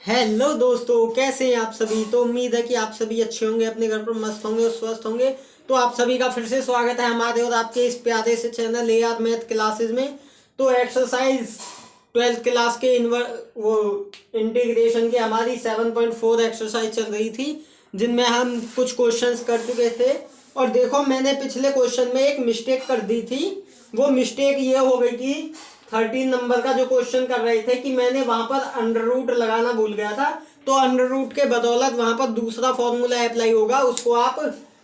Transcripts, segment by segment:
Hello दोस्तों, कैसे हैं आप सभी। तो उम्मीद है कि आप सभी अच्छे होंगे, अपने घर पर मस्त होंगे और स्वस्थ होंगे। तो आप सभी का फिर से स्वागत है हमारे और आपके इस प्यारे से चैनल AR मैथ क्लासेस में। तो एक्सरसाइज 12th क्लास के वो इंटीग्रेशन की हमारी 7.4 एक्सरसाइज चल रही थी, जिनमें हम कुछ क्वेश्चंस कर चुके थे। और देखो, मैंने पिछले क्वेश्चन में एक मिस्टेक कर दी थी। वो मिस्टेक ये हो गई कि 13 नंबर का जो क्वेश्चन कर रहे थे कि मैंने वहां पर अंडर रूट लगाना भूल गया था। तो अंडर रूट के बदौलत वहां पर दूसरा फॉर्मूला अप्लाई होगा, उसको आप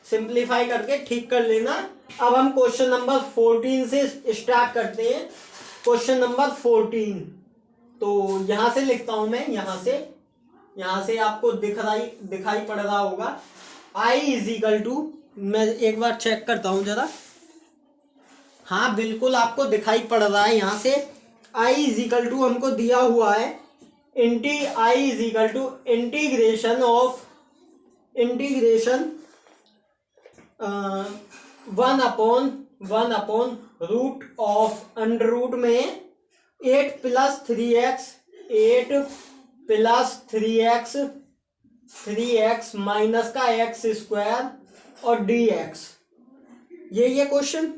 सिंप्लीफाई करके ठीक कर लेना। अब हम क्वेश्चन नंबर 14 से स्टार्ट करते हैं। क्वेश्चन नंबर 14, तो यहां से लिखता हूं मैं। यहां से आपको दिखाई पड़ रहा होगा I इज इक्वल टू, मैं एक बार चेक करता हूं जरा। हाँ, बिल्कुल आपको दिखाई पड़ रहा है। यहाँ से I इज इक्वल टू हमको दिया हुआ है I is equal to integration 1/1 root of under root में 8 + 3x माइनस का x² और dx। ये क्वेश्चन।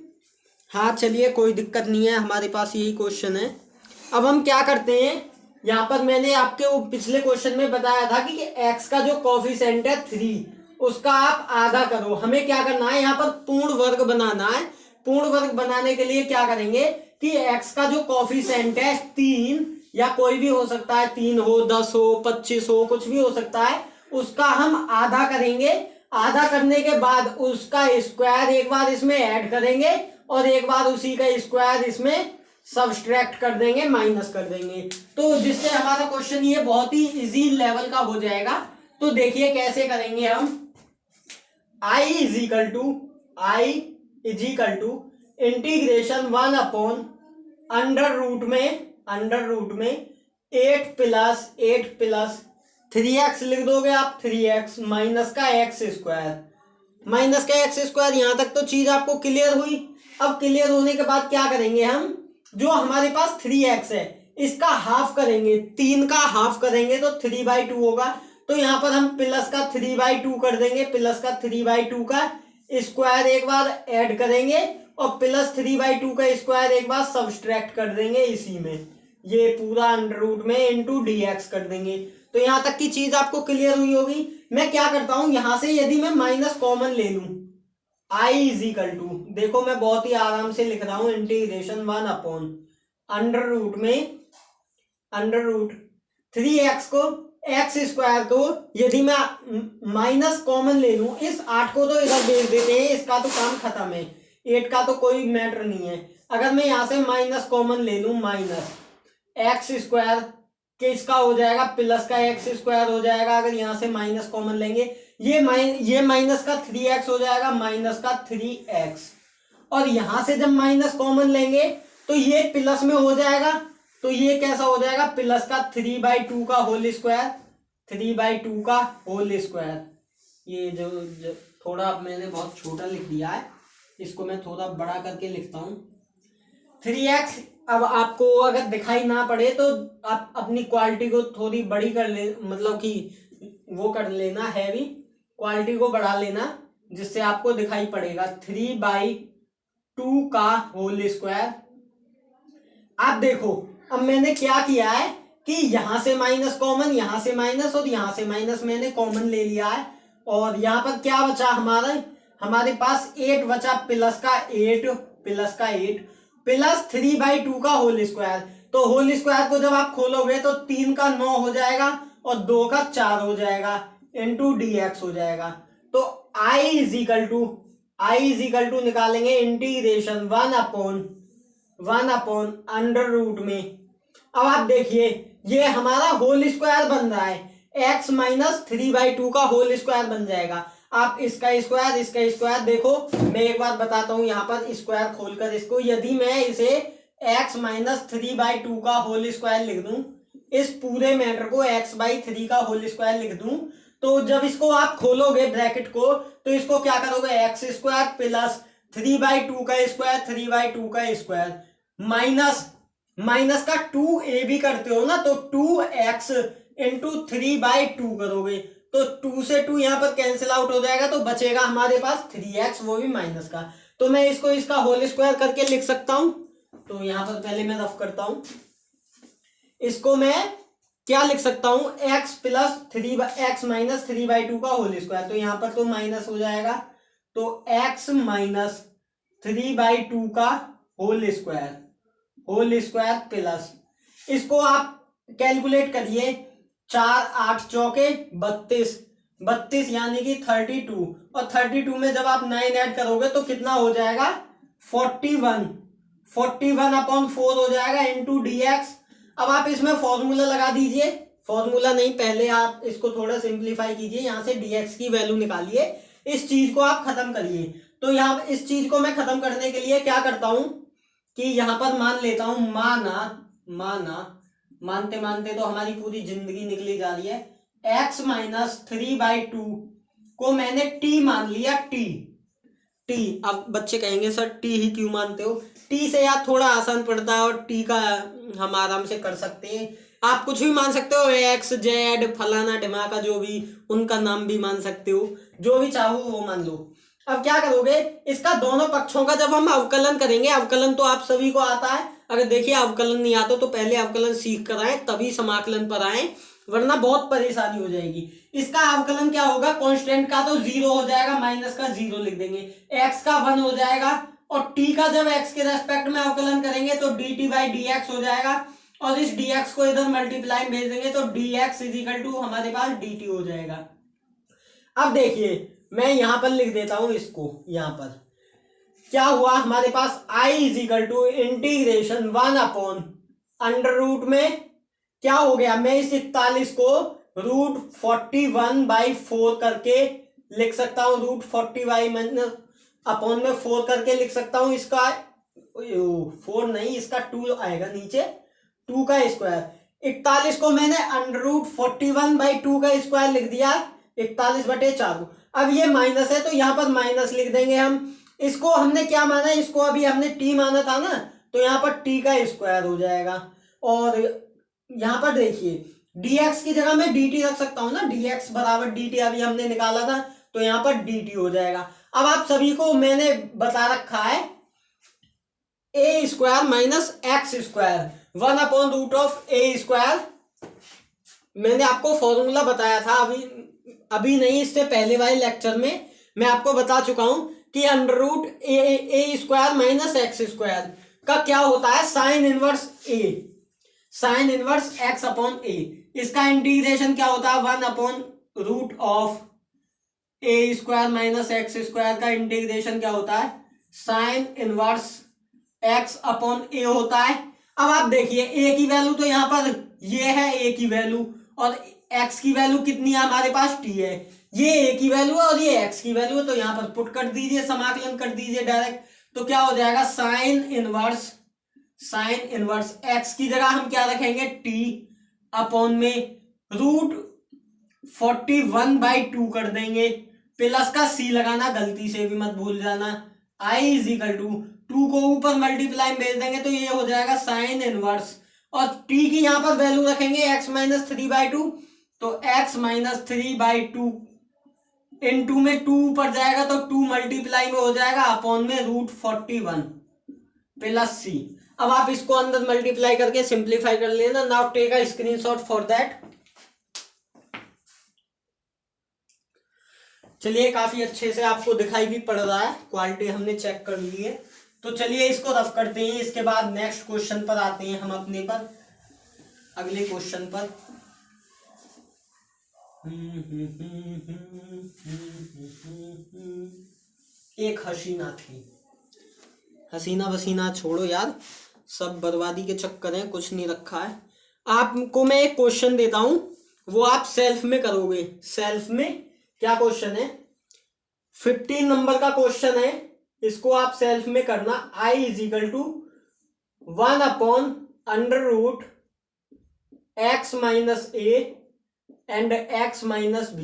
हाँ चलिए, कोई दिक्कत नहीं है, हमारे पास यही क्वेश्चन है। अब हम क्या करते हैं, यहाँ पर मैंने आपके वो पिछले क्वेश्चन में बताया था कि x का जो कोफिशिएंट है 3, उसका आप आधा करो। हमें क्या करना है, यहाँ पर पूर्ण वर्ग बनाना है। पूर्ण वर्ग बनाने के लिए क्या करेंगे कि x का जो कोफिशिएंट है 3, या कोई भी हो सकता है, 3 हो, 10 हो, 25 हो, कुछ भी हो सकता है, उसका हम आधा करेंगे। आधा करने के बाद उसका स्क्वायर एक बार इसमें ऐड करेंगे और एक बार उसी का स्क्वायर इसमें सब्सट्रैक्ट कर देंगे, माइनस कर देंगे। तो जिससे हमारा क्वेश्चन ये बहुत ही इजी लेवल का हो जाएगा। तो देखिए कैसे करेंगे हम। I is equal to integration 1/, under root में 8 + 3x लिख दोगे आप, 3x माइनस का x²। यहां तक तो चीज आपको क्लियर हुई। अब क्लियर होने के बाद क्या करेंगे हम, जो हमारे पास 3x है इसका हाफ करेंगे, 3 का हाफ करेंगे तो 3/2 होगा। तो यहाँ पर हम प्लस का 3/2 कर देंगे, प्लस का 3/2 का स्क्वायर एक बार ऐड करेंगे और प्लस 3/2 का स्क्वायर एक बार सब्सट्रैक्ट कर देंगे इसी में। ये पूरा अंडर रूट में इंटू dx कर देंगे। तो यहाँ तक की चीज आपको क्लियर हुई होगी। मैं क्या करता हूं, यहां से यदि मैं माइनस कॉमन ले लूं, I इज इक्वल टू, देखो मैं बहुत ही आराम से लिख रहा हूं, इंटीग्रेशन 1/, अंडर रूट 3x को x² को यदि मैं माइनस कॉमन ले लूं, इस 8 को तो इधर भेज देते हैं, इसका तो काम खत्म है, 8 का तो कोई मैटर नहीं है। अगर मैं यहां से माइनस कॉमन ले लूं, माइनस x² के इसका हो जाएगा प्लस का x² हो जाएगा। अगर यहां से माइनस कॉमन लेंगे, ये माइनस का 3x हो जाएगा, माइनस का 3x। और यहां से जब माइनस कॉमन लेंगे तो ये प्लस में हो जाएगा, तो ये कैसा हो जाएगा, प्लस का 3/2 का होल स्क्वायर। ये जो थोड़ा मैंने बहुत छोटा लिख दिया है, इसको मैं थोड़ा बड़ा करके लिखता हूं, 3x। अब आपको अगर दिखाई ना पड़े तो आप अपनी क्वालिटी को थोड़ी बड़ी कर ले, मतलब कि वो कर लेना, हैवी क्वालिटी को बढ़ा लेना, जिससे आपको दिखाई पड़ेगा 3/2 का होल स्क्वायर। आप देखो, अब मैंने क्या किया है कि यहां से माइनस कॉमन, यहां से माइनस और यहां से माइनस मैंने कॉमन ले लिया है। और यहां पर क्या बचा हमारे पास 8 बचा, प्लस का 8 प्लस 3/2 का होल स्क्वायर। तो होल स्क्वायर को जब आप खोलोगे तो 3 का 9 हो जाएगा और 2 का 4 हो जाएगा, इंटू dx हो जाएगा। तो I इज इक्वल टू निकालेंगे इंटीग्रेशन 1/, अंडर रूट में। अब आप देखिए, ये हमारा होल स्क्वायर बन रहा है, x माइनस 3/2 का होल स्क्वायर बन जाएगा। आप इसका स्क्वायर देखो, मैं एक बार बताता हूं, यहाँ पर स्क्वायर खोलकर इसको, यदि मैं इसे x माइनस 3/2 का होल स्क्वायर लिख दूं, इस पूरे मैटर को x/3 का होल स्क्वायर लिख दूं, तो जब इसको आप खोलोगे ब्रैकेट को, तो इसको क्या करोगे, x² प्लस 3/2 का स्क्वायर माइनस माइनस का 2a भी करते हो ना तो 2x इंटू 3/2 करोगे तो 2 से 2 यहां पर कैंसिल आउट हो जाएगा तो बचेगा हमारे पास 3x, वो भी माइनस का। तो मैं इसको इसका होल स्क्वायर करके लिख सकता हूं। तो यहां पर पहले मैं रफ करता हूं, इसको मैं क्या लिख सकता हूं, x प्लस 3x माइनस 3/2 का होल स्क्वायर। तो यहां पर तो माइनस हो जाएगा, तो x माइनस 3/2 का होल स्क्वायर प्लस, इसको आप कैलकुलेट करिए, 4 8 चौके 32 यानी कि 32, और 32 में जब आप 9 ऐड करोगे तो कितना हो जाएगा 41 अपॉन 4 हो जाएगा इंटू dx। अब आप इसमें फॉर्मूला लगा दीजिए, फॉर्मूला नहीं, पहले आप इसको थोड़ा सिंप्लीफाई कीजिए, यहां से dx की वैल्यू निकालिए, इस चीज को आप खत्म करिए। तो यहां इस चीज को मैं खत्म करने के लिए क्या करता हूं कि यहां पर मान लेता हूं, मानते मानते तो हमारी पूरी जिंदगी निकली जा रही है, x माइनस 3/2 को मैंने t मान लिया, टी। अब बच्चे कहेंगे सर टी ही क्यों मानते हो, टी से यार थोड़ा आसान पड़ता है और टी का हम आराम से कर सकते हैं। आप कुछ भी मान सकते हो, एक्स जेड फलाना ढिमाका, जो भी उनका नाम भी मान सकते हो, जो भी चाहो वो मान लो। अब क्या करोगे, इसका दोनों पक्षों का जब हम अवकलन करेंगे, अवकलन तो आप सभी को आता है, अगर देखिए अवकलन नहीं आता तो पहले अवकलन सीख कर आए तभी समाकलन पर आए, वरना बहुत परेशानी हो जाएगी। इसका अवकलन क्या होगा, कांस्टेंट का तो 0 हो जाएगा, माइनस का 0 लिख देंगे, x का 1 हो जाएगा, और t का जब x के रेस्पेक्ट में अवकलन करेंगे तो dt/dx हो जाएगा, और इस dx को इधर मल्टीप्लाई भेज देंगे तो dx इज इक्वल टू हमारे पास dt हो जाएगा। अब देखिए मैं यहां पर लिख देता हूं इसको, यहां पर क्या हुआ हमारे पास, i is equal to integration 1 upon under root में क्या हो गया, मैं इस 41 को √41/4 करके लिख सकता हूं, √40 अपॉन में 4 करके लिख सकता हूं, इसका 4 नहीं, इसका 2 आएगा नीचे, 2 का स्क्वायर। 41 को मैंने √41/2 का स्क्वायर लिख दिया, 41/4। अब ये माइनस है तो यहां पर माइनस लिख देंगे हम, इसको हमने क्या माना है, इसको अभी हमने टी माना था ना, तो यहां पर टी का स्क्वायर हो जाएगा। और यहां पर देखिए dx की जगह मैं dt रख सकता हूं ना, dx बराबर dt अभी हमने निकाला था, तो यहां पर dt हो जाएगा। अब आप सभी को मैंने बता रखा है a square minus x square 1/√a², मैंने आपको फॉर्मूला बताया था, अभी नहीं, इससे पहले वाले लेक्चर में मैं आपको बता चुका हूं कि √a² माइनस एक्स स्क्वायर का क्या होता है, sine inverse x upon a, इसका इंटीग्रेशन क्या होता है 1/√a² माइनस एक्स स्क्वायर का इंटीग्रेशन क्या होता है, sine inverse x upon a होता है। अब आप देखिए a की वैल्यू तो यहाँ पर ये है, a की वैल्यू, और x की वैल्यू कितनी है हमारे पास t है, ये a की वैल्यू है और ये x की वैल्यू है, तो यहाँ पर पुट कर दीजिए, समाकलन कर दीजिए डायरेक्ट, तो क्या हो जाएगा साइन इनवर्स x की जगह हम क्या रखेंगे t अपॉन में √41/2 कर देंगे, प्लस का c लगाना गलती से भी मत भूल जाना, i इज इक्वल टू 2 को ऊपर मल्टीप्लाई भेज देंगे तो ये हो जाएगा साइन इनवर्स, और t की यहां पर वैल्यू रखेंगे x माइनस 3/2, तो x माइनस 3/2 इन 2 में 2 ऊपर जाएगा तो 2 मल्टीप्लाई में हो जाएगा अपॉन में √41 प्लस c। अब आप इसको अंदर मल्टीप्लाई करके सिंप्लीफाई कर लेना, now take a screenshot for that. चलिए काफी अच्छे से आपको दिखाई भी पड़ रहा है, क्वालिटी हमने चेक कर ली है, तो चलिए इसको रफ करते हैं, इसके बाद नेक्स्ट क्वेश्चन पर आते हैं हम अपने पर, अगले क्वेश्चन पर। एक हसीना थी, हसीना वसीना छोड़ो यार, सब बर्बादी के चक्कर हैं, कुछ नहीं रखा है। आपको मैं एक क्वेश्चन देता हूं, वो आप सेल्फ में करोगे। सेल्फ में क्या क्वेश्चन है, 15 नंबर का क्वेश्चन है, इसको आप सेल्फ में करना। i is equal to 1/√x minus a and x minus b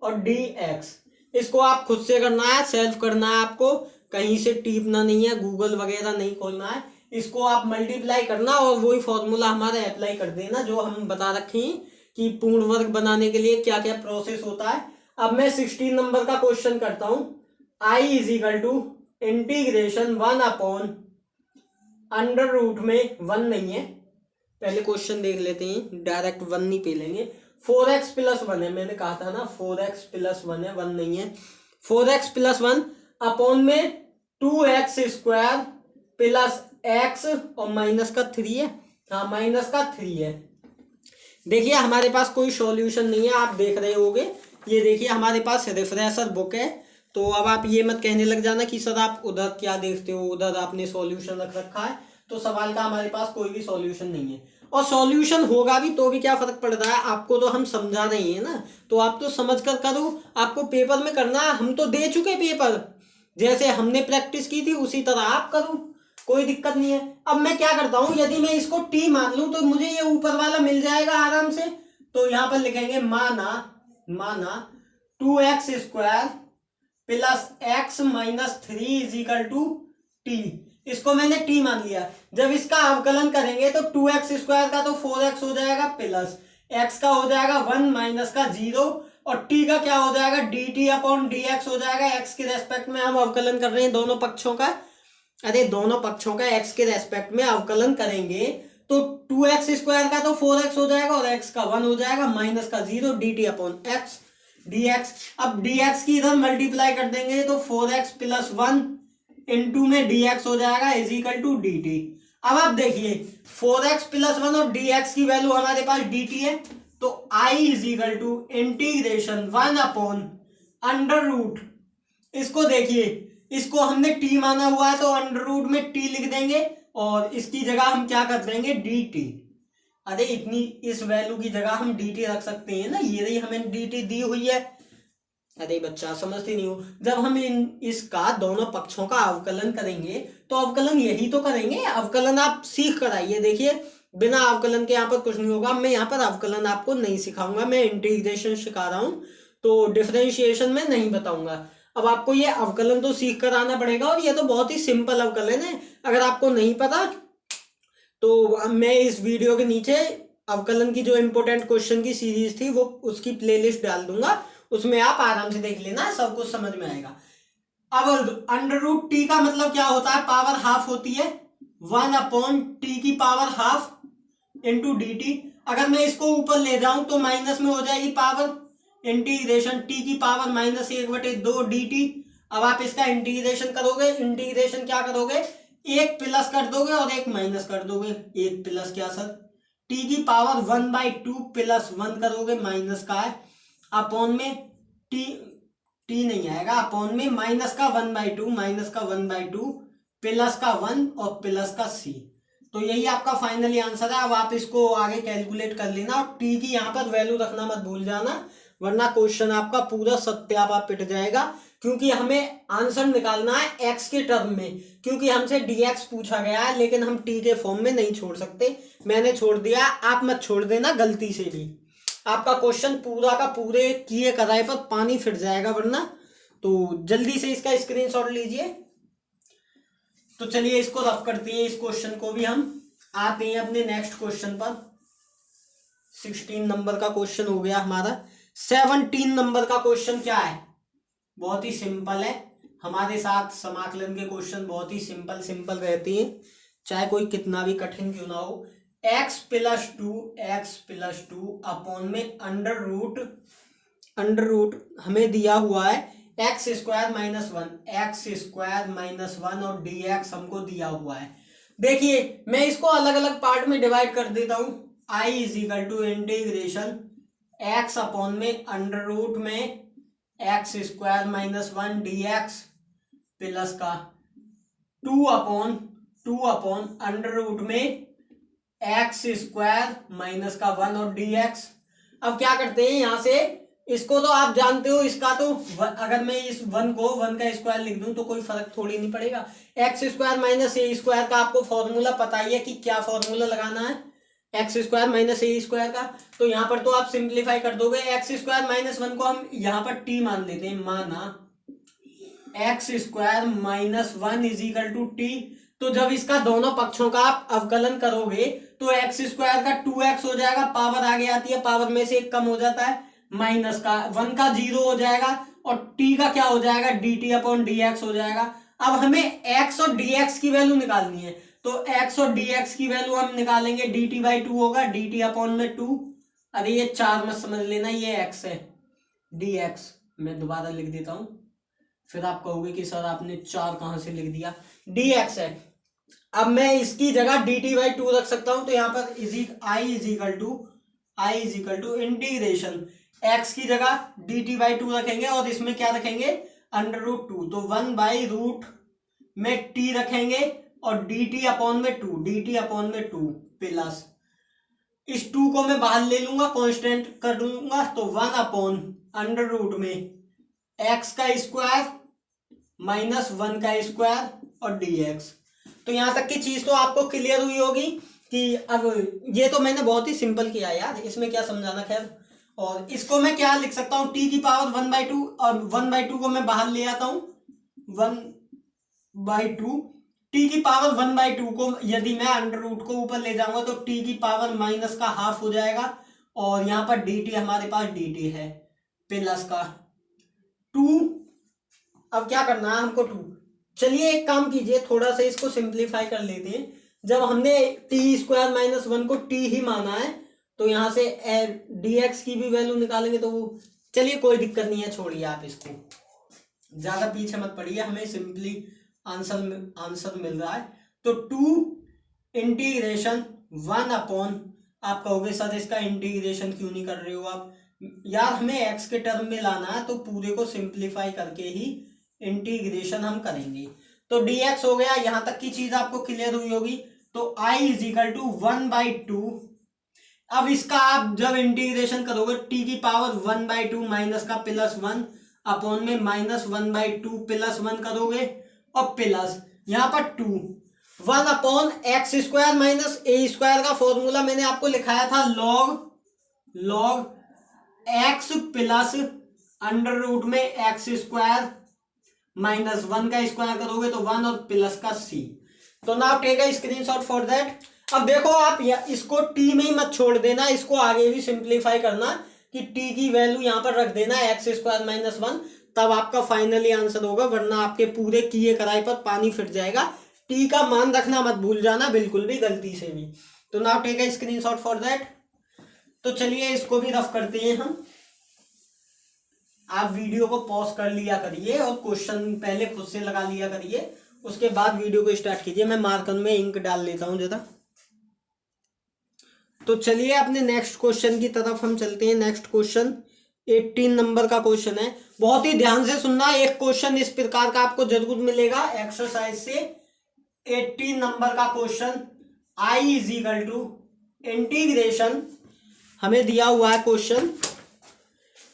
और dx, इसको आप खुद से करना है, सेल्फ करना है आपको, कहीं से टीपना नहीं है, गूगल वगैरह नहीं खोलना है, इसको आप मल्टीप्लाई करना और वही फॉर्मूला हमारा अप्लाई कर देना जो हम बता रखे हैं कि पूर्ण वर्ग बनाने के लिए क्या क्या प्रोसेस होता है। अब मैं 16 नंबर का क्वेश्चन करता हूं। I is equal to integration 1 upon under root में 1 नहीं है, पहले क्वेश्चन देख लेते हैं, डायरेक्ट 1 नहीं पे लेंगे। 4x प्लस 1 है, मैंने कहा था ना 4x प्लस 1 है, 1 नहीं है। 4x प्लस 1 अपॉन में 2x स्क्वायर प्लस x और माइनस का 3 है, हाँ माइनस का 3 है। देखिए हमारे पास कोई सॉल्यूशन नहीं है, आप देख रहे होगे, ये देखिए हमारे पास रिफ्रेशर बुक है। तो अब आप ये मत कहने लग जाना कि सर आप उधर क्या देखते हो, उधर आपने सॉल्यूशन रख रखा है। तो सवाल का हमारे पास कोई भी सॉल्यूशन नहीं है, और सॉल्यूशन होगा भी तो भी क्या फर्क पड़ रहा है, आपको तो हम समझा रहे हैं ना, तो आप तो समझ कर करो। आपको पेपर में करना है, हम तो दे चुके पेपर, जैसे हमने प्रैक्टिस की थी उसी तरह आप करो, कोई दिक्कत नहीं है। अब मैं क्या करता हूं, यदि मैं इसको टी मान लूं तो मुझे ये ऊपर वाला मिल जाएगा आराम से। तो यहां पर लिखेंगे माना 2x square plus x minus 3 is equal to T. इसको मैंने टी मान लिया। जब इसका अवकलन करेंगे तो 2x स्क्वायर का तो 4x हो जाएगा, प्लस x का हो जाएगा 1 माइनस का 0, और t का क्या हो जाएगा dt अपॉन dx हो जाएगा। x के रेस्पेक्ट में हम अवकलन कर रहे हैं दोनों पक्षों का, अरे दोनों पक्षों का x के रेस्पेक्ट में अवकलन करेंगे तो 2x स्क्वायर का तो 4x हो जाएगा और x का 1 हो जाएगा, माइनस का 0 dt अपॉन x dx। अब dx की इधर मल्टीप्लाई कर देंगे तो 4x प्लस 1 इंटू में dx हो जाएगा इज इक्वल टू dt। अब आप देखिए 4x प्लस 1 और dx की वैल्यू हमारे पास dt है, तो I is equal to integration 1 upon under root, इसको देखिए, इसको हमने t माना हुआ है तो अंडर रूट में t लिख देंगे और इसकी जगह हम क्या कर देंगे dt। अरे इतनी इस वैल्यू की जगह हम dt रख सकते हैं ना, ये रही हमें dt दी हुई है। अरे बच्चा समझते नहीं हो, जब हम इसका दोनों पक्षों का अवकलन करेंगे तो अवकलन यही तो करेंगे, अवकलन आप सीख कर आइए। देखिए बिना अवकलन के यहाँ पर कुछ नहीं होगा, मैं यहाँ पर अवकलन आपको नहीं सिखाऊंगा, मैं इंटीग्रेशन सिखा रहा हूँ तो डिफरेंशिएशन में नहीं बताऊंगा। अब आपको ये अवकलन तो सीख कर आना पड़ेगा, और ये तो बहुत ही सिंपल अवकलन है। अगर आपको नहीं पता तो मैं इस वीडियो के नीचे अवकलन की जो इंपॉर्टेंट क्वेश्चन की सीरीज थी वो उसकी प्लेलिस्ट डाल दूंगा, उसमें आप आराम से देख लेना, सब कुछ समझ में आएगा। अब अंडर रूट टी का मतलब क्या होता है, पावर हाफ होती है, 1 अपॉन टी की power half into D T. अगर मैं इसको ऊपर ले जाऊं तो माइनस में हो जाएगी पावर, इंटीग्रेशन टी की पावर माइनस 1/2 डी टी। अब आप इसका इंटीग्रेशन करोगे, इंटीग्रेशन क्या करोगे, एक प्लस कर दोगे और एक माइनस कर दोगे, एक प्लस क्या सर, टी की पावर 1/2 प्लस 1 करोगे, माइनस का है, अपॉन में टी नहीं आएगा, अपॉन में माइनस का 1/2, माइनस का 1/2 प्लस का 1 और प्लस का सी। तो यही आपका फाइनली आंसर है। अब आप इसको आगे कैलकुलेट कर लेना, और टी की यहाँ पर वैल्यू रखना मत भूल जाना, वरना क्वेश्चन आपका पूरा सत्यापा पिट जाएगा, क्योंकि हमें आंसर निकालना है एक्स के टर्म में, क्योंकि हमसे dx पूछा गया है, लेकिन हम t के फॉर्म में नहीं छोड़ सकते। मैंने छोड़ दिया, आप मत छोड़ देना गलती से भी, आपका क्वेश्चन पूरा का पूरे किए कराए पर पानी फिर जाएगा वरना। तो जल्दी से इसका स्क्रीनशॉट लीजिए। तो चलिए इसको रफ करते हैं, इस क्वेश्चन को भी हम आते हैं अपने नेक्स्ट क्वेश्चन पर। 16 नंबर का क्वेश्चन हो गया हमारा। 17 नंबर का क्वेश्चन क्या है, बहुत ही सिंपल है। हमारे साथ समाकलन के क्वेश्चन बहुत ही सिंपल रहते हैं, चाहे कोई कितना भी कठिन क्यों ना हो। x प्लस 2 अपॉन में अंडर रूट हमें दिया हुआ है x स्क्वायर माइनस 1 और dx हमको दिया हुआ है। देखिए मैं इसको अलग अलग पार्ट में डिवाइड कर देता हूं। I is equal to integration x upon में अंडर रूट में x square minus 1 dx plus का 2 अपॉन अंडर रूट में x स्क्वायर माइनस का 1 और dx। अब क्या करते हैं, यहां से इसको तो आप जानते हो, इसका तो अगर मैं इस 1 को 1 का स्क्वायर लिख दूं तो कोई फर्क थोड़ी नहीं पड़ेगा। x square minus A square का आपको फॉर्मूला पता ही है कि क्या फॉर्मूला लगाना है, x square minus A square का। तो यहाँ पर तो आप सिंप्लीफाई कर दोगे, एक्स स्क्वायर माइनस 1 को हम यहाँ पर टी मान लेते हैं, माना X square minus 1 is equal to T. तो जब इसका दोनों पक्षों का आप अवकलन करोगे तो एक्स स्क्वायर का 2x हो जाएगा, पावर आगे आती है, पावर में से एक कम हो जाता है, माइनस का 1 का 0 हो जाएगा और t का क्या हो जाएगा, dt अपॉन dx हो जाएगा। अब हमें x और dx की वैल्यू निकालनी है, तो x और dx की वैल्यू हम निकालेंगे, dt बाई 2 होगा, dt अपॉन में 2, अरे ये 4 मत समझ लेना, ये x है, dx मैं दोबारा लिख देता हूं, फिर आप कहोगे कि सर आपने 4 कहां से लिख दिया, dx है। अब मैं इसकी जगह dt बाई 2 रख सकता हूं, तो यहाँ पर i is equal to integration x की जगह dt बाई 2 रखेंगे और इसमें क्या रखेंगे, अंडर रूट 2, तो 1 बाई रूट में t रखेंगे और dt अपॉन में 2 प्लस इस 2 को मैं बाहर ले लूंगा, कांस्टेंट कर दूंगा, तो 1 अपॉन अंडर रूट में x का स्क्वायर माइनस 1 का स्क्वायर और dx। तो यहां तक की चीज तो आपको क्लियर हुई होगी कि अब ये तो मैंने बहुत ही सिंपल किया यार, इसमें क्या समझाना, खैर। और इसको मैं क्या लिख सकता हूँ, t की पावर 1/2 और 1/2 को मैं बाहर ले आता हूं, 1/2 t की पावर 1/2 को यदि मैं अंडर रूट को ऊपर ले जाऊंगा तो t की पावर माइनस का हाफ हो जाएगा और यहाँ पर dt हमारे पास dt है प्लस का 2। अब क्या करना है हमको, 2। चलिए एक काम कीजिए, थोड़ा सा इसको सिंप्लीफाई कर लेते हैं। जब हमने टी स्क्वायर माइनस 1 को t ही माना है तो यहाँ से dx की भी वैल्यू निकालेंगे, तो वो चलिए कोई दिक्कत नहीं है, छोड़िए आप इसको, ज्यादा पीछे मत पड़िए, हमें सिंपली आंसर मिल रहा है। तो 2 इंटीग्रेशन 1 अपॉन, आप कहोगे सर इसका इंटीग्रेशन क्यों नहीं कर रहे हो आप, यार हमें x के टर्म में लाना है तो पूरे को सिंप्लीफाई करके ही इंटीग्रेशन हम करेंगे। तो dx हो गया, यहां तक की चीज आपको क्लियर हुई होगी। तो i इज इक्वल टू 1/2। अब इसका आप जब इंटीग्रेशन करोगे t की पावर 1/2 माइनस का प्लस 1 अपॉन में माइनस 1/2 प्लस 1 करोगे और प्लस यहां पर 2 1 upon X square minus A square का फॉर्मूला मैंने आपको लिखाया था, log X plus under root में एक्स स्क्वायर माइनस 1 का स्क्वायर करोगे तो 1 और प्लस का c। तो now take a screenshot for that. अब देखो आप इसको t में ही मत छोड़ देना, इसको आगे भी सिंप्लीफाई करना कि t की वैल्यू यहां पर रख देना एक्स स्क्वायर माइनस 1, तब आपका फाइनली आंसर होगा, वरना आपके पूरे किए कराए पर पानी फिर जाएगा। t का मान रखना मत भूल जाना बिल्कुल भी, गलती से भी। तो now take a screenshot for that. तो चलिए इसको भी रफ करते हैं हम। आप वीडियो को पॉज कर लिया करिए और क्वेश्चन पहले खुद से लगा लिया करिए, उसके बाद वीडियो को स्टार्ट कीजिए। मैं मार्कर में इंक डाल लेता हूं जरा। तो चलिए अपने नेक्स्ट क्वेश्चन की तरफ हम चलते हैं। नेक्स्ट क्वेश्चन 18 नंबर का क्वेश्चन है, बहुत ही ध्यान से सुनना। एक क्वेश्चन इस प्रकार का आपको जरूर मिलेगा एक्सरसाइज से। 18 नंबर का question, i is equal to integration, हमें दिया हुआ है question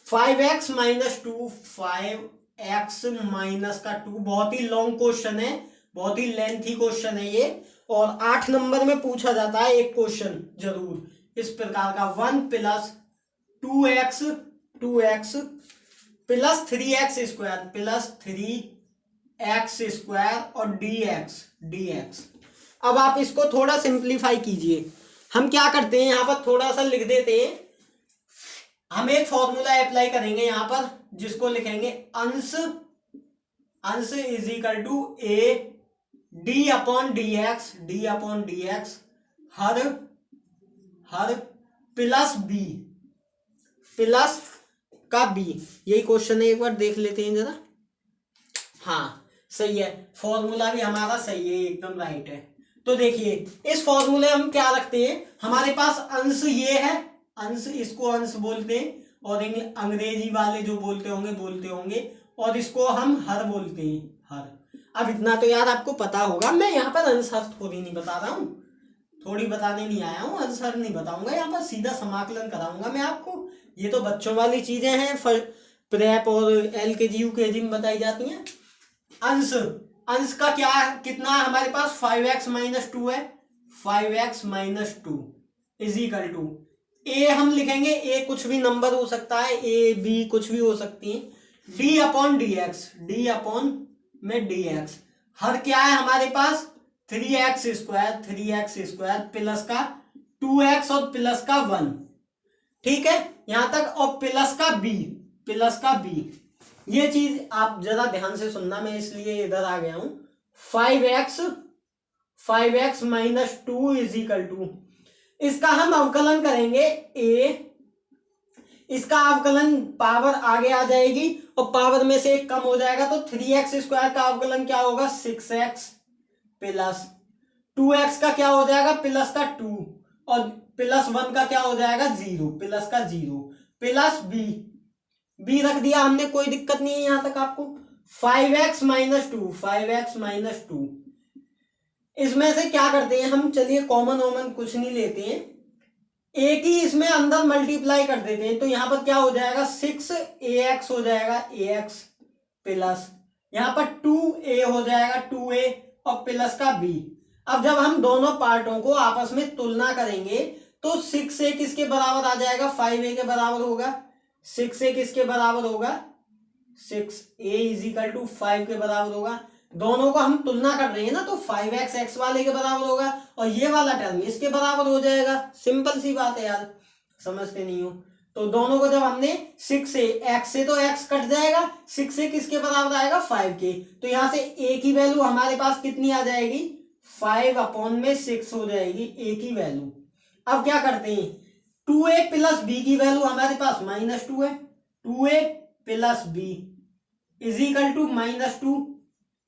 5x minus 2 5x minus का 2। बहुत ही लॉन्ग क्वेश्चन है, बहुत ही लेंथी क्वेश्चन है ये, और 8 नंबर में पूछा जाता है एक क्वेश्चन जरूर इस प्रकार का, 1 plus 2x plus 3x square और dx। अब आप इसको थोड़ा सिंप्लीफाई कीजिए। हम क्या करते हैं, यहां पर थोड़ा सा लिख देते हैं, हम एक फॉर्मूला अप्लाई करेंगे यहां पर, जिसको लिखेंगे अंश is equal to a d upon dx हर प्लस b प्लस का b। यही क्वेश्चन है, एक बार देख लेते हैं जरा। हाँ सही है, फॉर्मूला भी हमारा सही है, एकदम राइट है। तो देखिए इस फॉर्मूले हम क्या रखते हैं, हमारे पास अंश ये है, अंश, इसको अंश बोलते हैं, और अंग्रेजी वाले जो बोलते होंगे, और इसको हम हर बोलते हैं, हर। अब इतना तो यार आपको पता होगा, मैं यहाँ पर अंश हर थोड़ी नहीं बता रहा हूँ, थोड़ी बताने नहीं आया हूँ, अंश हर नहीं बताऊंगा, यहाँ पर सीधा समाकलन कराऊंगा मैं आपको। ये तो बच्चों वाली चीजें हैं, प्रेप और LKG UKG में बताई जाती हैं। अंश का क्या कितना है हमारे पास, 5x माइनस 2 है, 5x minus 2 is equal to a, हम लिखेंगे ए कुछ भी नंबर हो सकता है, ए बी कुछ भी हो सकती है, d अपॉन में dx। हर क्या है हमारे पास 3x² प्लस का 2x और प्लस का 1, ठीक है यहां तक, और प्लस का b। ये चीज आप जरा ध्यान से सुनना, मैं इसलिए इधर आ गया हूं। 5x minus 2 is equal to, इसका हम अवकलन करेंगे a, इसका अवकलन पावर आगे आ जाएगी और पावर में से एक कम हो जाएगा, तो 3x² का अवकलन क्या होगा 6x प्लस 2x का क्या हो जाएगा प्लस का 2 और प्लस 1 का क्या हो जाएगा 0, प्लस का 0 प्लस b रख दिया हमने, कोई दिक्कत नहीं है यहां तक आपको। 5x माइनस 2, इसमें से क्या करते हैं हम, चलिए कॉमन कुछ नहीं लेते हैं, एक ही इसमें अंदर मल्टीप्लाई कर देते हैं, तो यहां पर क्या हो जाएगा 6ax हो जाएगा ax प्लस यहां पर 2a हो जाएगा 2a और प्लस का b। अब जब हम दोनों पार्टों को आपस में तुलना करेंगे तो 6a किसके बराबर आ जाएगा 5a के बराबर होगा, 6a किसके बराबर होगा 6a इज इक्वल टू 5 के बराबर होगा। दोनों को हम तुलना कर रहे हैं ना, तो 5x x वाले के बराबर होगा और ये वाला टर्म इसके बराबर हो जाएगा। सिंपल सी बात है यार, समझते नहीं हो तो दोनों को जब हमने 6a, x से तो x कट जाएगा, 6a किसके बराबर आएगा 5 के, तो यहां से a की वैल्यू हमारे पास कितनी आ जाएगी 5/6 हो जाएगी a की वैल्यू। अब क्या करते हैं 2a प्लस b की वैल्यू हमारे पास -2 है, 2a plus b is equal to -2।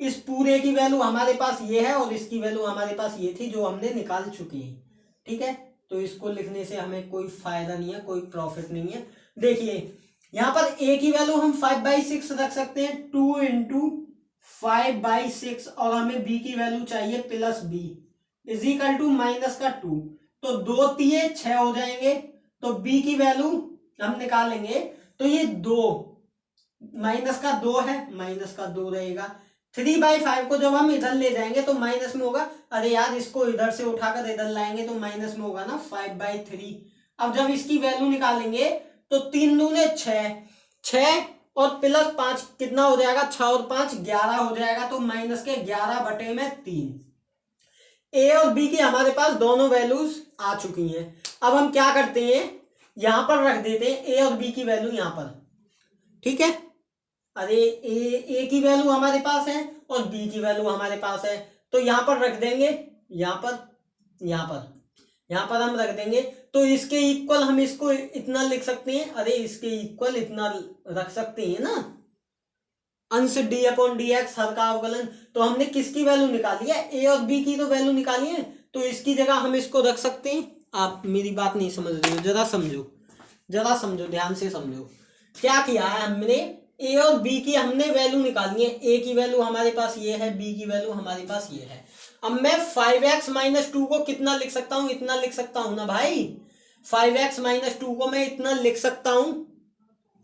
इस पूरे की वैल्यू हमारे पास ये है और इसकी वैल्यू हमारे पास ये थी जो हमने निकाल चुके हैं, ठीक है। तो इसको लिखने से हमें कोई फायदा नहीं है, कोई प्रॉफिट नहीं है। देखिए यहां पर a की वैल्यू हम 5/6 रख सकते हैं, 2 × 5/6 और हमें b की वैल्यू चाहिए plus b is equal to -2, तो 2 × 6 हो जाएंगे, तो b की वैल्यू हम निकालेंगे तो ये 2 -2 है, -2 रहेगा। 3/5 को जब हम इधर ले जाएंगे तो माइनस में होगा, अरे यार इसको इधर से उठाकर इधर लाएंगे तो माइनस में होगा ना 5/3। अब जब इसकी वैल्यू निकालेंगे तो 3 दूने 6 और प्लस 5 कितना हो जाएगा 6 और 5 11 हो जाएगा, तो -11/3। ए और बी की हमारे पास दोनों वैल्यूज आ चुकी हैं। अब हम क्या करते हैं यहां पर रख देते हैं ए और बी की वैल्यू यहां पर, ठीक है। अरे ए की वैल्यू हमारे पास है और बी की वैल्यू हमारे पास है, तो यहां पर रख देंगे, यहां पर हम रख देंगे, तो इसके इक्वल हम इसको इतना लिख सकते हैं, अरे इसके इक्वल इतना रख सकते हैं ना, अंश d/dx हर का अवकलन। तो हमने किसकी वैल्यू निकाली है ए और बी की तो वैल्यू निकाली है, तो इसकी जगह हम इसको रख सकते हैं। आप मेरी बात नहीं समझ रहे हो, जरा समझो, ध्यान से समझो। क्या किया है हमने, ए और बी की हमने वैल्यू निकाली है, ए की वैल्यू हमारे पास ये है, बी की वैल्यू हमारे पास ये है। अब मैं 5x - 2 को कितना लिख सकता हूं, इतना लिख सकता हूं ना भाई, 5x - 2 को मैं इतना लिख सकता हूं।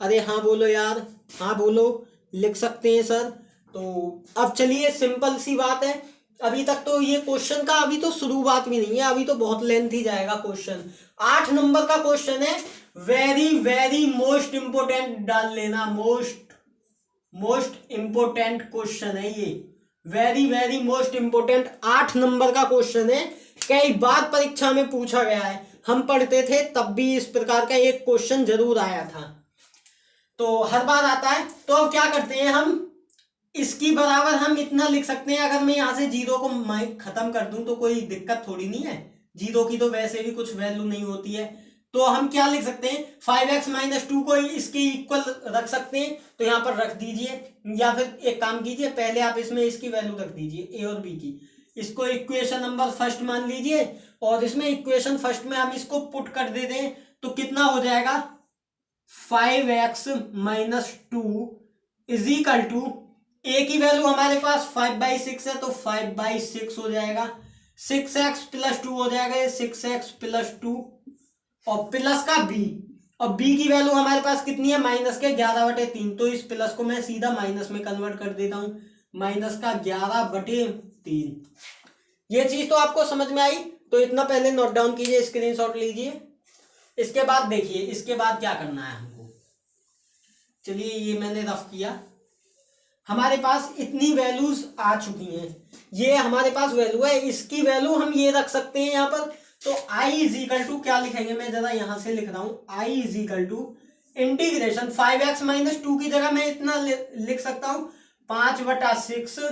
अरे हाँ बोलो यार, हाँ बोलो, लिख सकते हैं सर। तो अब चलिए सिंपल सी बात है, अभी तक तो ये क्वेश्चन का अभी तो शुरुआत भी नहीं है, अभी तो बहुत लेंथी जाएगा क्वेश्चन। 8 नंबर का क्वेश्चन है, वेरी मोस्ट इंपोर्टेंट डाल लेना, मोस्ट इंपोर्टेंट क्वेश्चन है ये, वेरी मोस्ट इंपोर्टेंट 8 नंबर का क्वेश्चन है। कई बार परीक्षा में पूछा गया है, हम पढ़ते थे तब भी इस प्रकार का एक क्वेश्चन जरूर आया था, तो हर बार आता है। तो अब क्या करते हैं हम, इसकी बराबर हम इतना लिख सकते हैं, अगर मैं यहां से 0 को खत्म कर दूं तो कोई दिक्कत थोड़ी नहीं है, 0 की तो वैसे भी कुछ वैल्यू नहीं होती है, तो हम क्या लिख सकते हैं 5x - 2 को इसके इक्वल रख सकते हैं, तो यहां पर रख दीजिए, या फिर एक काम कीजिए पहले आप इसमें इसकी वैल्यू रख दीजिए ए और बी की, इसको इक्वेशन नंबर फर्स्ट मान लीजिए और इसमें इक्वेशन फर्स्ट में हम इसको पुट कर देते हैं, तो कितना हो जाएगा 5x - 2 इज इक्वल टू, ए की वैल्यू हमारे पास 5/6 है तो 5/6 हो जाएगा, 6x + 2 हो जाएगा, 6x + 2 और प्लस का b, और b की वैल्यू हमारे पास कितनी है -11/3, तो इस प्लस को मैं सीधा माइनस में कन्वर्ट कर देता हूं, -11/3। ये चीज तो आपको समझ में आई, तो इतना पहले नोट डाउन कीजिए, स्क्रीनशॉट लीजिए। इसके बाद देखिए, इसके बाद क्या करना है हमको, चलिए ये मैंने रफ किया। हमारे पास इतनी वैल्यूज आ चुकी हैं, ये हमारे पास वैल्यू है, इसकी वैल्यू हम ये रख सकते हैं यहाँ पर। तो i इज इक्वल टू क्या लिखेंगे, मैं जरा यहां से लिख रहा हूं, i is equal to integration 5x minus 2 की जगह मैं इतना लिख सकता हूं 5/6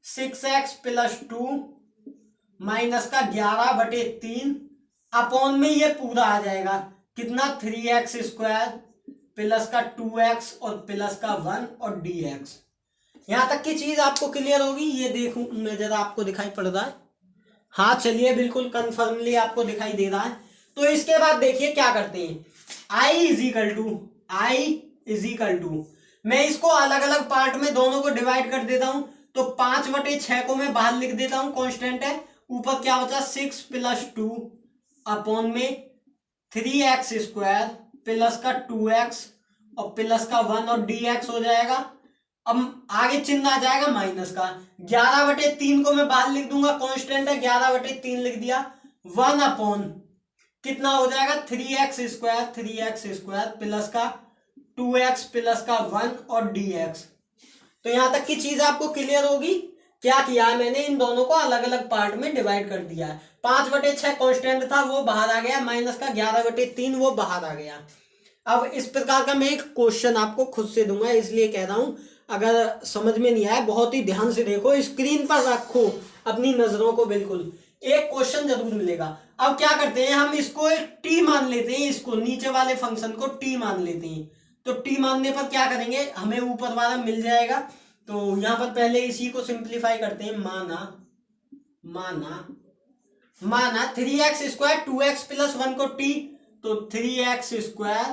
6x प्लस 2 माइनस का 11/3 अपॉन में ये पूरा आ जाएगा कितना 3x स्क्वायर प्लस का 2x और प्लस का 1 और dx। यहां तक की चीज आपको क्लियर होगी, ये देखूं मैं जरा, आपको दिखाई पड़ रहा है? हाँ चलिए, बिल्कुल कन्फर्मली आपको दिखाई दे रहा है। तो इसके बाद देखिए क्या करते हैं, i इज इक्वल टू मैं इसको अलग अलग पार्ट में दोनों को डिवाइड कर देता हूं। तो 5/6 को मैं बाहर लिख देता हूं, कांस्टेंट है, ऊपर क्या बचा 6 प्लस 2 अपॉन में 3x स्क्वायर प्लस का 2x और प्लस का 1 और dx हो जाएगा। अब आगे चिन्ह आ जाएगा माइनस का, 11/3 को मैं बाहर लिख दूंगा, कांस्टेंट है 11/3 लिख दिया, 1 अपॉन कितना हो जाएगा 3x स्क्वायर प्लस का 2x प्लस का 1 और dx। तो यहां तक की चीज आपको क्लियर होगी। क्या किया है मैंने, इन दोनों को अलग अलग पार्ट में डिवाइड कर दिया है। 5/6 कांस्टेंट था वो बाहर आ गया, माइनस का 11/3 वो बाहर आ गया। अब इस प्रकार का मैं एक क्वेश्चन आपको खुद से दूंगा, इसलिए कह रहा हूं अगर समझ में नहीं आया बहुत ही ध्यान से देखो, स्क्रीन पर रखो अपनी नजरों को, बिल्कुल एक क्वेश्चन जरूर मिलेगा। अब क्या करते हैं, हम इसको एक टी मान लेते हैं, इसको नीचे वाले फंक्शन को टी मान लेते हैं। तो टी मानने पर क्या करेंगे, हमें ऊपर वाला मिल जाएगा। तो यहां पर पहले इसी को सिंप्लीफाई करते हैं, माना 3x स्क्वायर 2x प्लस 1 को टी, तो 3x स्क्वायर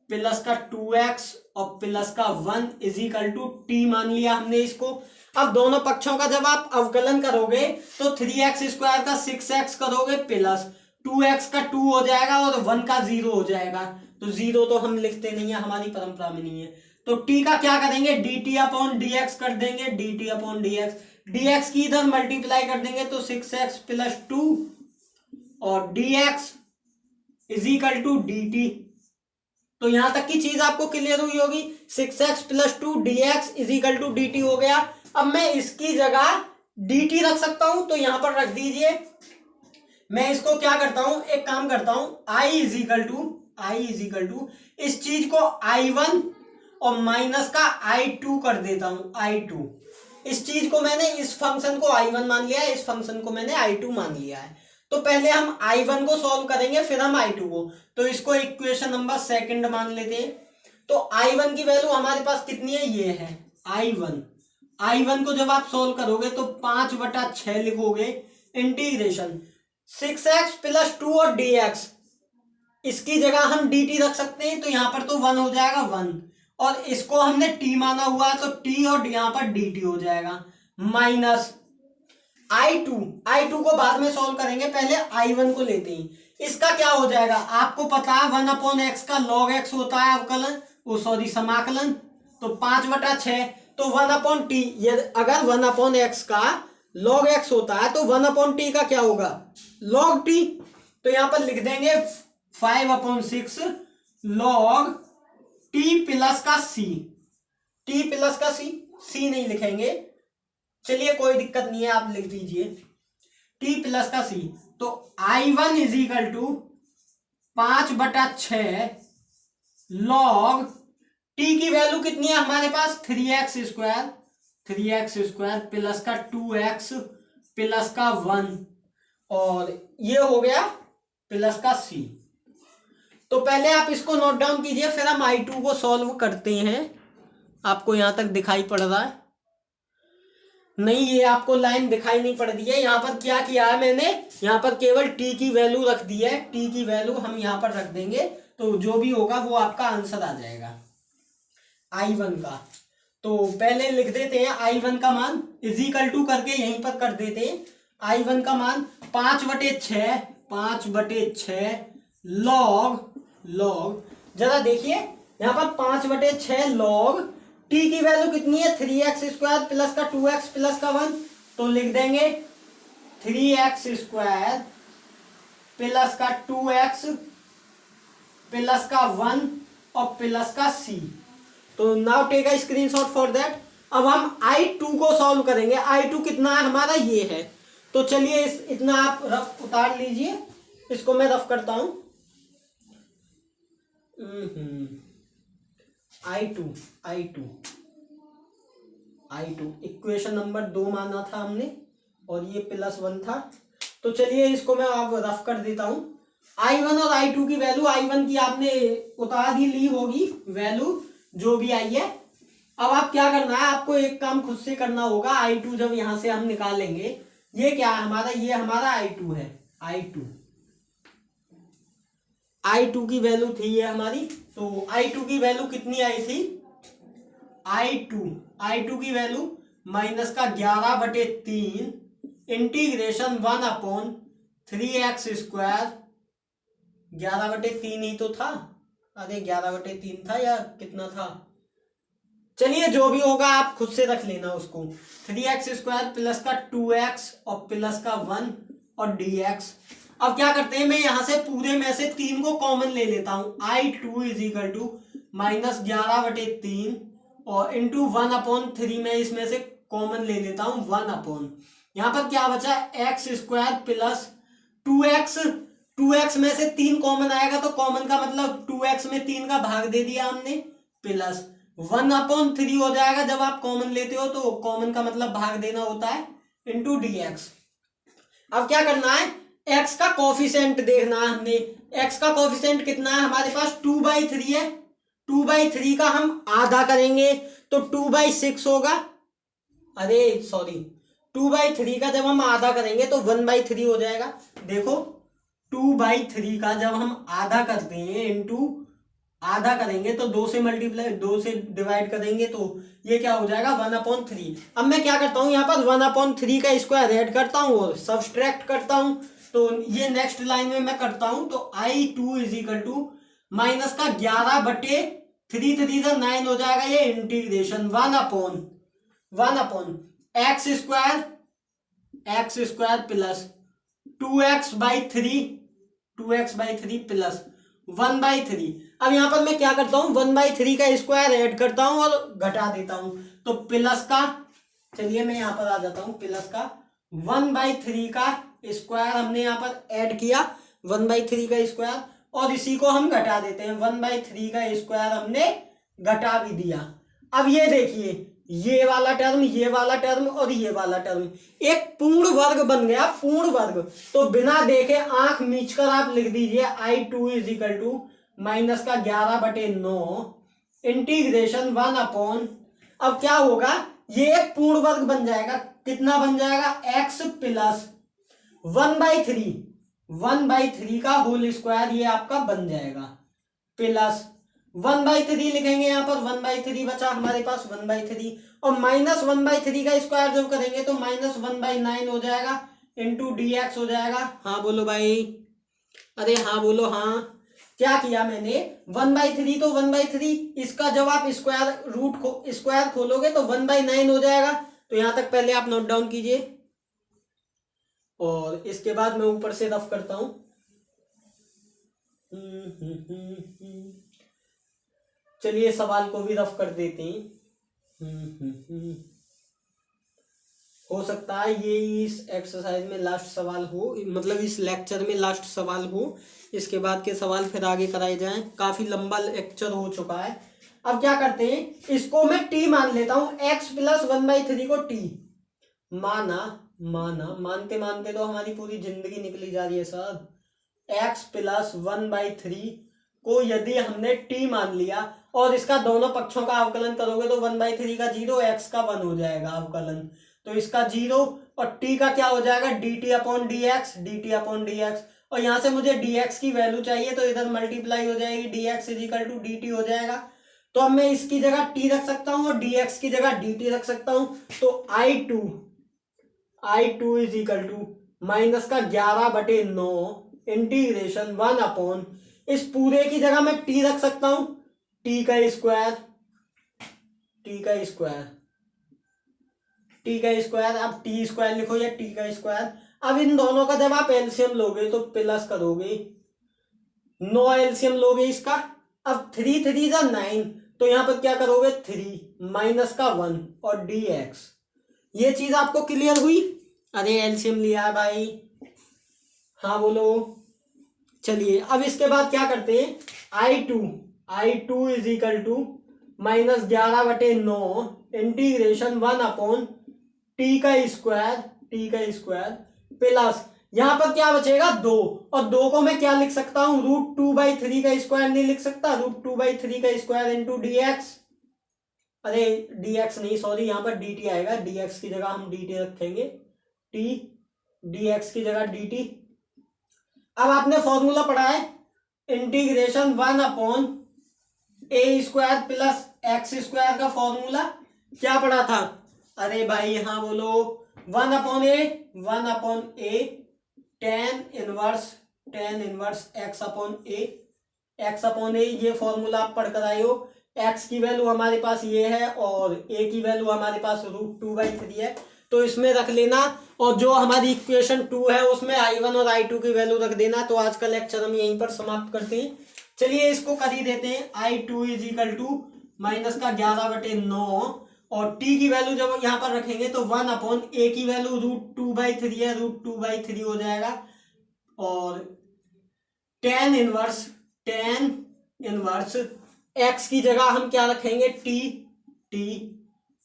प्लस का 2x और प्लस का 1 इज इक्वल टू टी मान लिया हमने इसको। अब दोनों पक्षों का जब आप अवकलन करोगे तो 3x स्क्वायर का 6x करोगे प्लस 2x का 2 हो जाएगा और 1 का 0 हो जाएगा। तो 0 तो हम लिखते नहीं है, हमारी परंपरा में नहीं है। तो t का क्या करेंगे, dt अपॉन dx कर देंगे, dt अपॉन dx की इधर मल्टीप्लाई कर देंगे तो 6x प्लस 2 और dx is equal to dt। तो यहां तक की चीज आपको क्लियर हुई होगी, 6x plus 2 dx is equal to dt हो गया। अब मैं इसकी जगह dt रख सकता हूं, तो यहां पर रख दीजिए। मैं इसको क्या करता हूं, एक काम करता हूं, i इज इक्वल टू इस चीज को i1 और माइनस का i2 कर देता हूं, i2। इस चीज को मैंने, इस फंक्शन को i1 मान लिया है, इस फंक्शन को मैंने i2 मान लिया है। तो पहले हम i1 को सॉल्व करेंगे, फिर हम i2 को। तो इसको इक्वेशन नंबर सेकंड मान लेते हैं। तो i1 की वैल्यू हमारे पास कितनी है, ये है i1 को जब आप सॉल्व करोगे तो 5/6 लिखोगे, इंटीग्रेशन 6x प्लस 2 और dx, इसकी जगह हम dt रख सकते हैं। तो यहां पर तो 1 हो जाएगा 1, और इसको हमने t माना हुआ है तो t और यहां पर dt हो जाएगा, माइनस i2 को बाद में सॉल्व करेंगे, पहले i1 को लेते हैं। इसका क्या हो जाएगा, आपको पता है 1/x का log x होता है अवकलन, समाकलन। तो 5/6, तो 1/t, ये अगर 1/x का log x होता है तो 1/t का क्या होगा, log t। तो यहां पर लिख देंगे 5/6 log t प्लस का c नहीं लिखेंगे, चलिए कोई दिक्कत नहीं है, आप लिख दीजिए t प्लस का c। तो i1 is equal to 5/6 log t की वैल्यू कितनी है हमारे पास, 3x स्क्वायर प्लस का 2x प्लस का 1 और ये हो गया प्लस का c। तो पहले आप इसको नोट डाउन कीजिए, फिर हम i2 को सॉल्व करते हैं। आपको यहां तक दिखाई पड़ रहा है नहीं, ये आपको लाइन दिखाई नहीं पड़ रही है। यहां पर क्या किया है मैंने, यहां पर केवल t की वैल्यू रख दी है, t की वैल्यू हम यहां पर रख देंगे, तो जो भी होगा वो आपका आंसर आ जाएगा i1 का। तो पहले लिख देते हैं i1 का मान इज इक्वल टू करके यहीं पर कर देते हैं। i1 का मान 5/6 log जरा देखिए यहां पर 5/6 log t की वैल्यू कितनी है, 3x स्क्वायर प्लस का 2x प्लस का 1। तो लिख देंगे 3x स्क्वायर प्लस का 2x प्लस का 1 और प्लस का c। तो now take a screenshot for that. अब हम I2 को सॉल्व करेंगे। I2 कितना है हमारा, ये है। तो चलिए इतना आप रफ उतार लीजिए, इसको मैं रफ करता हूं। I2 इक्वेशन नंबर 2 माना था हमने, और ये +1 था। तो चलिए इसको मैं आप रफ कर देता हूं। I1 और I2 की वैल्यू, I1 की आपने उतार ही ली होगी वैल्यू, जो भी आई है। अब आप क्या करना है, आपको एक काम खुद से करना होगा। I2 जब यहां से हम निकालेंगे, ये क्या है हमारा, ये हमारा I2 है। I2 की वैल्यू थी ये हमारी। तो I2 की वैल्यू कितनी आई थी, I2 की वैल्यू -11/3 इंटीग्रेशन 1/3x²। 11/3 ही तो था, अरे 11/3 था या कितना था, चलिए जो भी होगा आप खुद से रख लेना उसको। 3x² प्लस का 2x और प्लस का 1 और dx। अब क्या करते हैं, मैं यहां से पूरे में से 3 को कॉमन ले लेता हूं। I2 -11/3 और इंटू 1/3 में इसमें से कॉमन ले लेता हूं 1/, यहां पर क्या बचा, x² प्लस 2x में से 3 कॉमन आएगा, तो कॉमन का मतलब 2x में 3 का भाग दे दिया हमने, प्लस 1/3 हो जाएगा। जब आप कॉमन लेते हो तो कॉमन का मतलब भाग देना होता है, इंटू dx। अब क्या करना है, x का कोफिशिएंट देखना है हमने। x का कोफिशिएंट कितना है हमारे पास, 2/3 है। 2/3 का हम आधा करेंगे तो 2/6 होगा। अरे सॉरी, 2/3 का जब हम आधा करेंगे तो 1/3 हो जाएगा। देखो 2/3 का जब हम आधा करते हैं, इंटू आधा करेंगे तो 2 से डिवाइड करेंगे तो ये क्या हो जाएगा, 1/3। अब मैं क्या करता हूं, यहाँ पर 1/3 का स्क्वायर ऐड करता हूं और सब्सट्रैक्ट करता हूं। तो ये नेक्स्ट लाइन में मैं करता हूं। तो I2 माइनस का 11/3 9 हो जाएगा, ये integration 1/1 x² plus 2x/3 plus 1/3। अब यहां पर मैं क्या करता हूं, 1/3 का स्क्वायर ऐड करता हूं और घटा देता हूं। तो प्लस का, चलिए मैं यहां पर आ जाता हूं, प्लस का 1/3 का स्क्वायर हमने यहां पर ऐड किया, 1/3 का स्क्वायर, और इसी को हम घटा देते हैं। 1/3 का स्क्वायर हमने घटा भी दिया। अब ये देखिए, ये वाला टर्म, ये वाला टर्म और ये वाला टर्म एक पूर्ण वर्ग बन गया, पूर्ण वर्ग। तो बिना देखे आंख मीच कर आप लिख दीजिए I2 माइनस का 11/9 इंटीग्रेशन 1/। अब क्या होगा, ये एक पूर्ण वर्ग बन जाएगा। कितना बन जाएगा, x प्लस 1/3 का होल स्क्वायर, ये आपका बन जाएगा, प्लस 1/3 लिखेंगे यहाँ पर, 1/3 बचा हमारे पास 1/3, और माइनस 1/3 का स्क्वायर जब करेंगे तो -1/9 हो जाएगा, इंटू dx हो जाएगा। हाँ बोलो भाई, अरे हाँ बोलो हाँ। क्या किया मैंने, 1/3 तो 1/3, इसका जब आप स्क्वायर खोलोगे तो 1/9 हो जाएगा। तो यहां तक पहले आप नोट डाउन कीजिए, और इसके बाद मैं ऊपर से रफ करता हूं। चलिए सवाल को भी रफ कर देते हैं। हो सकता है ये इस एक्सरसाइज में लास्ट सवाल हो, मतलब इस लेक्चर में लास्ट सवाल हो, इसके बाद के सवाल फिर आगे कराए जाएं। काफी लंबा लेक्चर हो चुका है। अब क्या करते हैं, इसको मैं t मान लेता हूं, x प्लस 1/3 को t मानते मानते तो हमारी पूरी जिंदगी निकली जा रही है सर। x प्लस 1/3 को यदि हमने t मान लिया और इसका दोनों पक्षों का अवकलन करोगे तो 1/3 का 0, x का 1 हो जाएगा अवकलन, तो इसका 0, और t का क्या हो जाएगा, dt/dx, और यहां से मुझे dx की वैल्यू चाहिए तो इधर मल्टीप्लाई हो जाएगी, dx dt हो जाएगा। तो अब मैं इसकी जगह t रख सकता हूं और dx की जगह dt रख सकता हूं। तो I2 माइनस का 11/9 इंटीग्रेशन 1/, इस पूरे की जगह मैं t रख सकता हूं, t का स्क्वायर, अब t स्क्वायर लिखो या t का स्क्वायर। अब इन दोनों का जब आप एलसीएम लोगे तो प्लस करोगे, 9 एलसीएम लोगे इसका। अब 3 3 9, तो यहाँ पर क्या करोगे 3 माइनस का 1 और dx। ये चीज आपको क्लियर हुई? अरे एलसीएम लिया भाई, हाँ बोलो। चलिए अब इसके बाद क्या करते हैं, I2 is equal to -11/9 integration 1 T का स्क्वायर प्लस यहाँ पर क्या बचेगा 2, और 2 को मैं क्या लिख सकता हूं, √2/3 का स्क्वायर नहीं लिख सकता, √2/3 का स्क्वायर इंटू dx। अरे dx नहीं, सॉरी, यहाँ पर dt आएगा, dx की जगह हम dt रखेंगे, t dx की जगह dt। अब आपने फॉर्मूला पढ़ा है इंटीग्रेशन 1/a² प्लस x² का फॉर्मूला, क्या पढ़ा था? अरे भाई हाँ बोलो, 1/a tan इनवर्स x/a ये फॉर्मूला आप पढ़ कर आए हो। x की वैल्यू हमारे पास ये है और a की वैल्यू हमारे पास √2/3 है, तो इसमें रख लेना, और जो हमारी इक्वेशन 2 है उसमें I1 और I2 की वैल्यू रख देना। तो आज का लेक्चर हम यहीं पर समाप्त करते हैं। चलिए इसको कर ही देते हैं, I2 इज इक्वल टू -11/9 और t की वैल्यू जब यहाँ पर रखेंगे तो 1/a की वैल्यू √2/3 है, √2/3 हो जाएगा, और tan इनवर्स x की जगह हम क्या रखेंगे t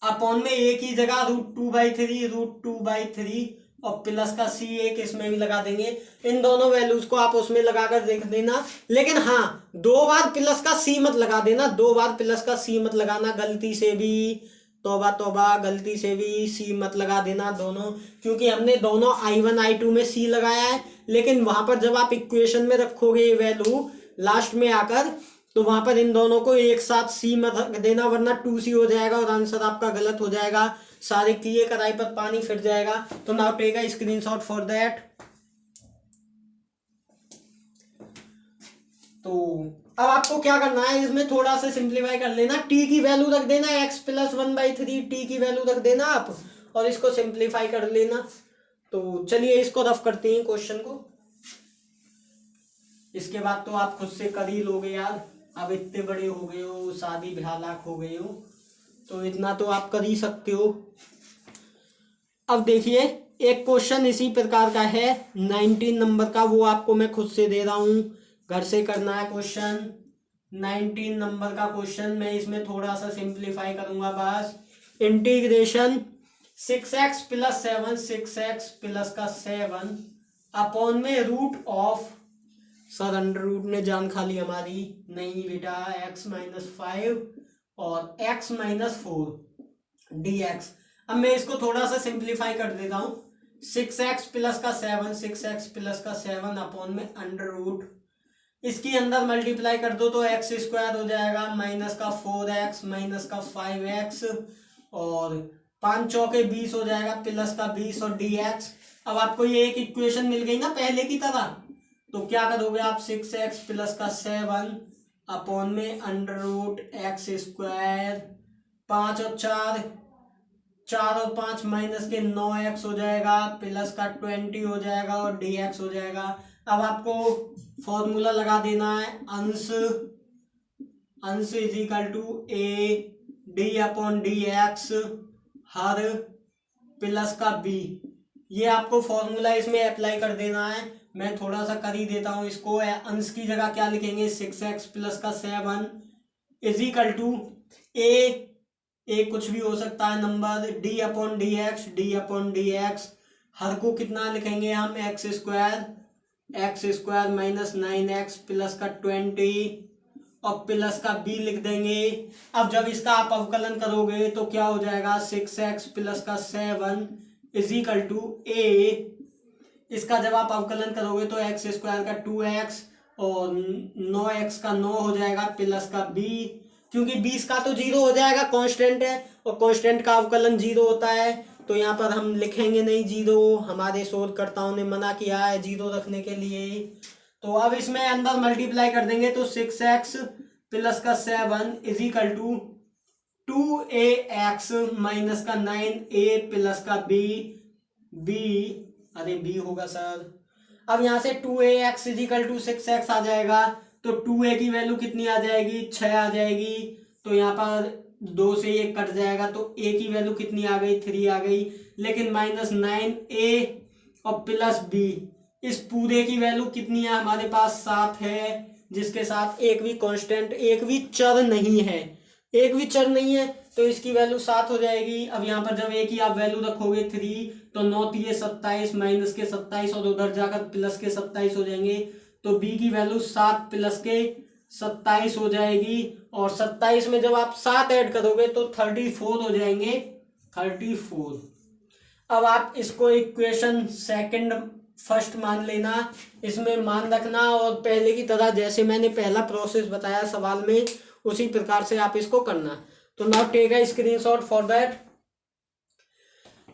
अपॉन में a की जगह √2/3 और प्लस का c एक इसमें भी लगा देंगे। इन दोनों वैल्यूज को आप उसमें लगाकर देख देना, लेकिन हाँ 2 बार प्लस का c मत लगा देना, 2 बार प्लस का c मत लगाना गलती से भी, तौबा गलती से भी c मत लगा देना दोनों, क्योंकि हमने दोनों I1 I2 में c लगाया है, लेकिन वहां पर जब आप इक्वेशन में रखोगे ये वैल्यू लास्ट में आकर, तो वहां पर इन दोनों को एक साथ c मत रख देना, वरना 2c हो जाएगा और आंसर आपका गलत हो जाएगा, सारे किए कराई पर पानी फिर जाएगा। तो now take a screenshot for that. तो अब आपको क्या करना है, इसमें थोड़ा सा सिंप्लीफाई कर लेना, t की वैल्यू रख देना x + 1/3 t की वैल्यू रख देना आप, और इसको सिंप्लीफाई कर लेना। तो चलिए इसको रफ करते हैं क्वेश्चन को, इसके बाद तो आप खुद से कर ही लोगे यार, अब इतने बड़े हो गए हो, शादी ब्याह लाख हो गए हो, तो इतना तो आप कर ही सकते हो। अब देखिए एक क्वेश्चन इसी प्रकार का है 19 नंबर का, वो आपको मैं खुद से दे रहा हूं, घर से करना है क्वेश्चन। 19 नंबर का क्वेश्चन मैं इसमें थोड़ा सा सिंप्लीफाई करूंगा बस। इंटीग्रेशन 6x + 7 अपॉन में √ सर अंडर ने जान खा ली हमारी, नहीं बेटा, x - 5 और x - 4 dx। अब मैं इसको थोड़ा सा सिंप्लीफाई कर देता हूं, 6x + 7 अपॉन में √ इसकी अंदर मल्टीप्लाई कर दो तो x² हो जाएगा, -4x -5x और 5 चौके 20 हो जाएगा, प्लस का 20 और dx। अब आपको ये एक इक्वेशन मिल गई ना पहले की तरह, तो क्या करोगे आप 6x + 7 अपॉन में √x², 5 और 4 और 5 माइनस के 9x हो जाएगा, प्लस का 20 हो जाएगा और dx हो जाएगा। अब आपको फॉर्मूला लगा देना है, अंश is equal to a d/dx हर प्लस का b, ये आपको फॉर्मूला इसमें अप्लाई कर देना है। मैं थोड़ा सा कर ही देता हूं इसको, अंश की जगह क्या लिखेंगे 6x + 7 is equal to a कुछ भी हो सकता है नंबर, d/dx हर को कितना लिखेंगे हम x² - 9x प्लस का 20 और प्लस का b लिख देंगे। अब जब इसका आप अवकलन करोगे तो क्या हो जाएगा 6x + 7 is equal to a, इसका जब आप अवकलन करोगे तो x² का 2x और 9x का 9 हो जाएगा, प्लस का b, क्योंकि 20 का तो 0 हो जाएगा, कांस्टेंट है और कांस्टेंट का अवकलन 0 होता है, तो यहाँ पर हम लिखेंगे नहीं 0, हमारे शोधकर्ताओं ने मना किया है 0 रखने के लिए। तो अब इसमें अंदर मल्टीप्लाई कर देंगे तो 6x + 7 is equal to 2ax - का 9a प्लस का b, अरे b होगा सर। अब यहाँ से 2ax = 6x आ जाएगा, तो 2a की वैल्यू कितनी आ जाएगी 6 आ जाएगी, तो यहाँ पर 2 से 1 कट जाएगा, तो a की वैल्यू कितनी आ गई, 3 आ गई। लेकिन -9a और प्लस b, इस पूरे की वैल्यू कितनी है हमारे पास, 7 है, जिसके साथ एक भी कांस्टेंट, एक भी चर नहीं है, एक भी चर नहीं है, तो इसकी वैल्यू 7 हो जाएगी। अब यहाँ पर जब a की आप वैल्यू रखोगे 3, तो 9 3 27, माइनस के 27 और उधर जाकर प्लस के 27 हो जाएंगे, तो b की वैल्यू 7 प्लस के 27 हो जाएगी। और 27 में जब आप 7 ऐड करोगे तो 34 हो जाएंगे, 34। अब आप इसको इक्वेशन सेकंड फर्स्ट मान लेना, इसमें मान रखना, और पहले की तरह जैसे मैंने पहला प्रोसेस बताया सवाल में, उसी प्रकार से आप इसको करना। तो now take a screenshot for that.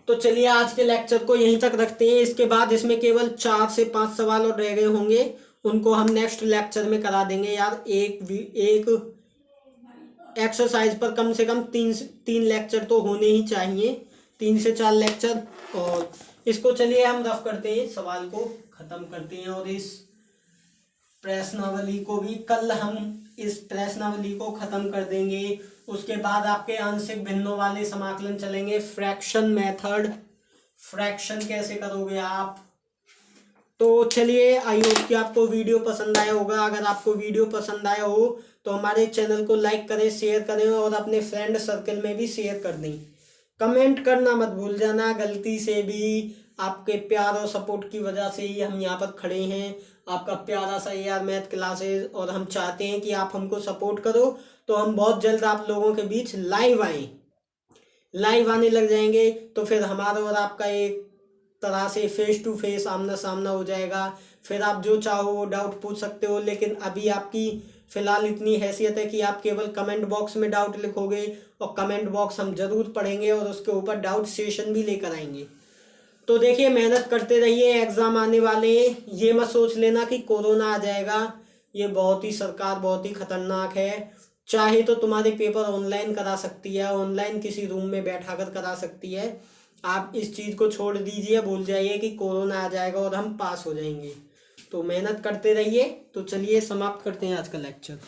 तो चलिए आज के लेक्चर को यहीं तक रखते हैं। इसके बाद इसमें केवल 4 से 5 सवाल और रह गए होंगे, उनको हम नेक्स्ट लेक्चर में करा देंगे यार। एक एक्सरसाइज पर कम से कम 3 लेक्चर तो होने ही चाहिए, 3 से 4 लेक्चर। और इसको चलिए हम रफ करते हैं, सवाल को खत्म करते हैं, और इस प्रश्नावली को भी कल हम इस प्रश्नावली को खत्म कर देंगे। उसके बाद आपके आंशिक भिन्नों वाले समाकलन चलेंगे, फ्रैक्शन मेथड, फ्रैक्शन कैसे करोगे आप। तो चलिए, आई होप कि आपको वीडियो पसंद आया होगा। अगर आपको वीडियो पसंद आया हो तो हमारे चैनल को लाइक करें, शेयर करें, और अपने फ्रेंड सर्कल में भी शेयर कर दें। कमेंट करना मत भूल जाना, गलती से भी। आपके प्यार और सपोर्ट की वजह से ही हम यहाँ पर खड़े हैं, आपका प्यारा सा AR मैथ क्लासेस, और हम चाहते हैं कि आप हमको सपोर्ट करो। तो हम बहुत जल्द आप लोगों के बीच लाइव आने लग जाएंगे, तो फिर हमारा और आपका एक तरह से फेस टू फेस, आमना सामना हो जाएगा। फिर आप जो चाहो वो डाउट पूछ सकते हो, लेकिन अभी आपकी फिलहाल इतनी हैसियत है कि आप केवल कमेंट बॉक्स में डाउट लिखोगे, और कमेंट बॉक्स हम जरूर पढ़ेंगे और उसके ऊपर डाउट सेशन भी लेकर आएंगे। तो देखिए, मेहनत करते रहिए, एग्जाम आने वाले हैं। ये मत सोच लेना कि कोरोना आ जाएगा, ये बहुत ही सरकार बहुत ही खतरनाक है। चाहे तो तुम्हारे पेपर ऑनलाइन करा सकती है, ऑनलाइन किसी रूम में बैठा कर करा सकती है। आप इस चीज़ को छोड़ दीजिए, भूल जाइए कि कोरोना आ जाएगा और हम पास हो जाएंगे। तो मेहनत करते रहिए। तो चलिए समाप्त करते हैं आज का लेक्चर।